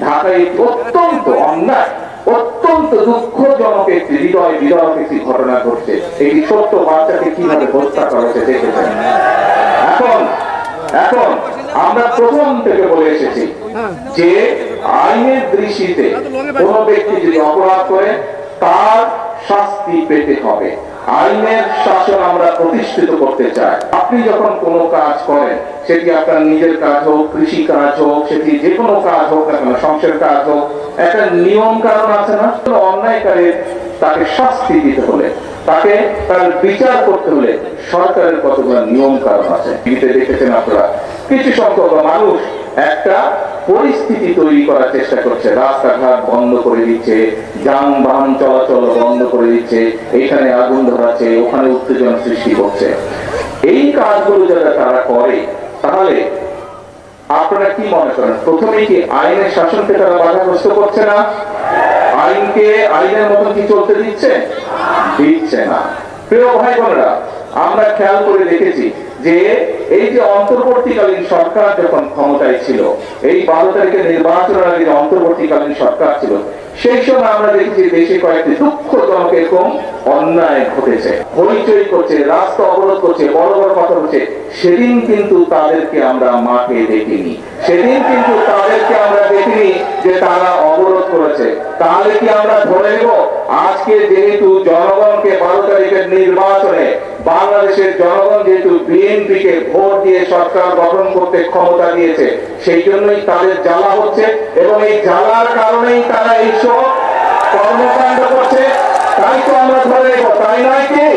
ঢাকায় অত্যন্ত অন্যায়, অত্যন্ত দুঃখজনক একটি হৃদয় বিদারক একটি ঘটনা ঘটছে। একটি ছোট্ট বাচ্চাকে কিভাবে হত্যা করেছে দেখেছেন। এখন এখন আমরা প্রথম থেকে বলে এসেছি যে আইনের দৃষ্টিতে কোন ব্যক্তি যদি অপরাধ করে তার শাস্তি পেতে হবে। আইনের শাসন আমরা প্রতিষ্ঠিত করতে চাই। আপনি যখন কোনো কাজ করেন, সেটি আপনার নিজের কাজ হোক, কৃষি কাজ হোক, সেটি যে কোনো কাজ হোক না কেন, সংসারের কাজ হোক, একটা নিয়ম কারণ আছে না? অন্যায়কারী তাকে শাস্তি দিতে হলে, তাকে তার বিচার করতে হলে সরকারের কতগুলো নিয়ম কারণ আছে। দেখেছেন আপনারা, কিছু সংখ্যক মানুষ একটা পরিস্থিতি তৈরি করার চেষ্টা করছে, রাস্তাঘাট বন্ধ করে দিচ্ছে, যানবাহন চলাচল বন্ধ করে দিচ্ছে, এখানে আগুন ধরাচ্ছে, ওখানে উত্তেজনা সৃষ্টি করছে। এই কাজগুলো যারা তারা করে, তাহলে আপনারা কি মনে করেন, প্রথমেই কি আইনের শাসনকে তারা বাধাগ্রস্ত করছে না? আইনকে আইনের মতন কি চলতে দিচ্ছে? দিচ্ছে না। প্রিয় ভাই বোনেরা, আমরা খেয়াল করে দেখেছি যে এই যে অন্তর্বর্তীকালীন সরকার যখন ক্ষমতায় ছিল, এই 12 তারিখের নির্বাচনের আগে অন্তর্বর্তীকালীন সরকার ছিল, সেই সময় আমরা দেখেছি দেশে কয়েকটি দুঃখজনক এরকম অন্যায় ঘটেছে, হইচই করছে, রাস্তা অবরোধ করছে, বড় বড় কথা হচ্ছে। সেদিন কিন্তু তাদেরকে আমরা মাঠে দেখিনি, সেদিন কিন্তু তাদেরকে আমরা দেখিনি যে তারা অবরোধ করেছে। তাহলে কি আমরা ধরে নেব আজকে যেহেতু জনগণকে 12 তারিখের নির্বাচনে বাংলাদেশের জনগণ যেহেতু বিএনপি কে ভোট দিয়ে সরকার গঠন করতে ক্ষমতা দিয়েছে, সেই জন্যই তাদের জ্বালা হচ্ছে এবং এই জ্বালার কারণেই তারা এইসব কর্মকাণ্ড করছে? তাই তো আমরা ধরে নেব, তাই নয় কি?